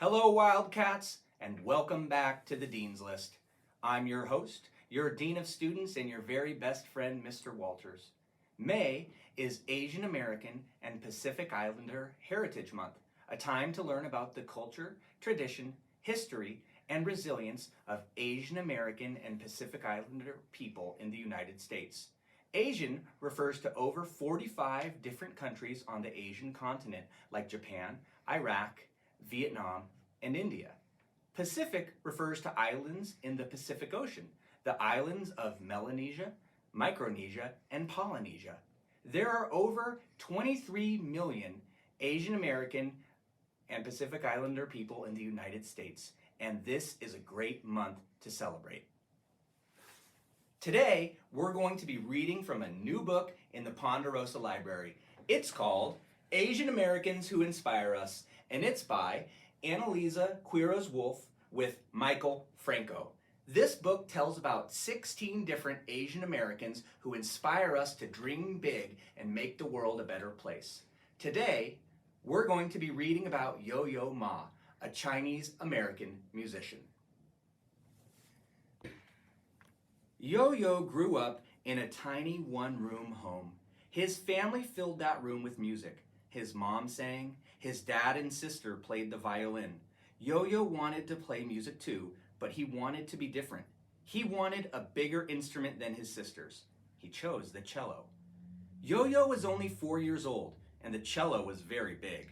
Hello, Wildcats, and welcome back to the Dean's List. I'm your host, your Dean of Students, and your very best friend, Mr. Walters. May is Asian American and Pacific Islander Heritage Month, a time to learn about the culture, tradition, history, and resilience of Asian American and Pacific Islander people in the United States. Asian refers to over 45 different countries on the Asian continent, like Japan, Iraq, Vietnam, and India. Pacific refers to islands in the Pacific Ocean, the islands of Melanesia, Micronesia, and Polynesia. There are over 23 million Asian American and Pacific Islander people in the United States, and this is a great month to celebrate. Today, we're going to be reading from a new book in the Ponderosa Library. It's called Asian Americans Who Inspire Us, and it's by Analiza Quiroz with Michael Franco. This book tells about 16 different Asian Americans who inspire us to dream big and make the world a better place. Today, we're going to be reading about Yo-Yo Ma, a Chinese American musician. Yo-Yo grew up in a tiny one-room home. His family filled that room with music. His mom sang, his dad and sister played the violin. Yo-Yo wanted to play music too, but he wanted to be different. He wanted a bigger instrument than his sisters. He chose the cello. Yo-Yo was only 4 years old, and the cello was very big.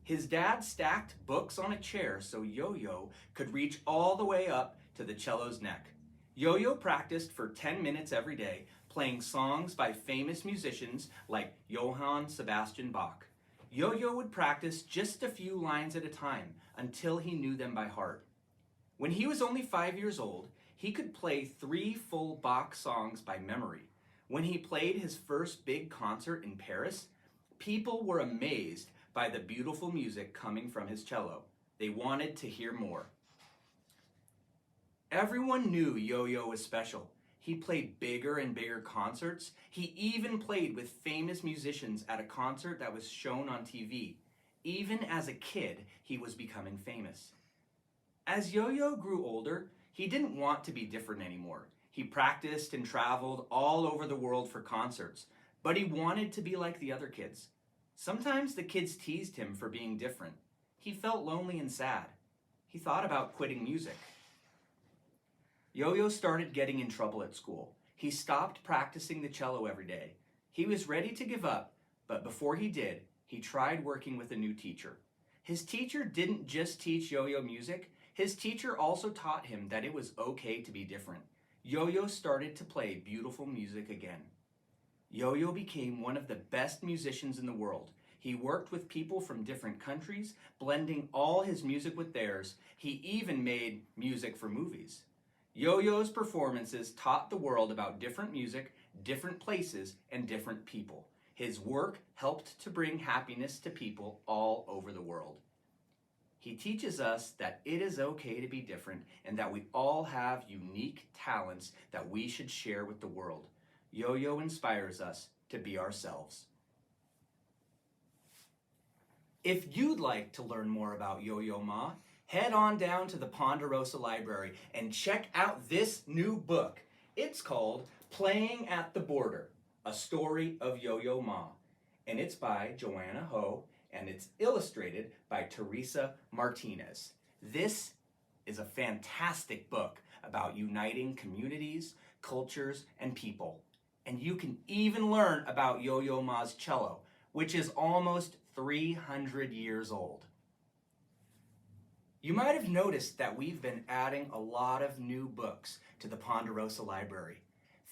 His dad stacked books on a chair so Yo-Yo could reach all the way up to the cello's neck. Yo-Yo practiced for 10 minutes every day, playing songs by famous musicians like Johann Sebastian Bach. Yo-Yo would practice just a few lines at a time until he knew them by heart. When he was only 5 years old, he could play 3 full Bach songs by memory. When he played his first big concert in Paris, people were amazed by the beautiful music coming from his cello. They wanted to hear more. Everyone knew Yo-Yo was special. He played bigger and bigger concerts. He even played with famous musicians at a concert that was shown on TV. Even as a kid, he was becoming famous. As Yo-Yo grew older, he didn't want to be different anymore. He practiced and traveled all over the world for concerts, but he wanted to be like the other kids. Sometimes the kids teased him for being different. He felt lonely and sad. He thought about quitting music. Yo-Yo started getting in trouble at school. He stopped practicing the cello every day. He was ready to give up, but before he did, he tried working with a new teacher. His teacher didn't just teach Yo-Yo music, his teacher also taught him that it was okay to be different. Yo-Yo started to play beautiful music again. Yo-Yo became one of the best musicians in the world. He worked with people from different countries, blending all his music with theirs. He even made music for movies. Yo-Yo's performances taught the world about different music, different places, and different people. His work helped to bring happiness to people all over the world. He teaches us that it is okay to be different and that we all have unique talents that we should share with the world. Yo-Yo inspires us to be ourselves. If you'd like to learn more about Yo-Yo Ma, head on down to the Ponderosa Library and check out this new book. It's called Playing at the Border, A Story of Yo-Yo Ma, and it's by Joanna and it's illustrated by Teresa Martinez. This is a fantastic book about uniting communities, cultures, and people. And you can even learn about Yo-Yo Ma's cello, which is almost 300 years old. You might have noticed that we've been adding a lot of new books to the Ponderosa Library.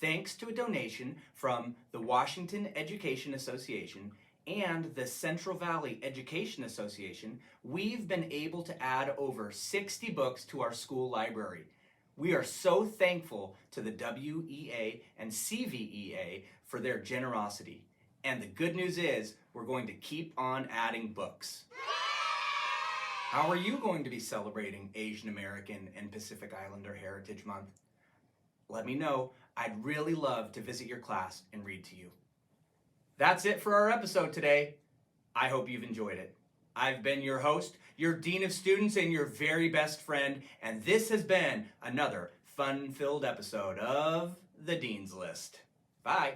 Thanks to a donation from the Washington Education Association and the Central Valley Education Association, we've been able to add over 60 books to our school library. We are so thankful to the WEA and CVEA for their generosity. And the good news is, we're going to keep on adding books. How are you going to be celebrating Asian American and Pacific Islander Heritage Month? Let me know. I'd really love to visit your class and read to you. That's it for our episode today. I hope you've enjoyed it. I've been your host, your Dean of Students, and your very best friend, and this has been another fun-filled episode of The Dean's List. Bye.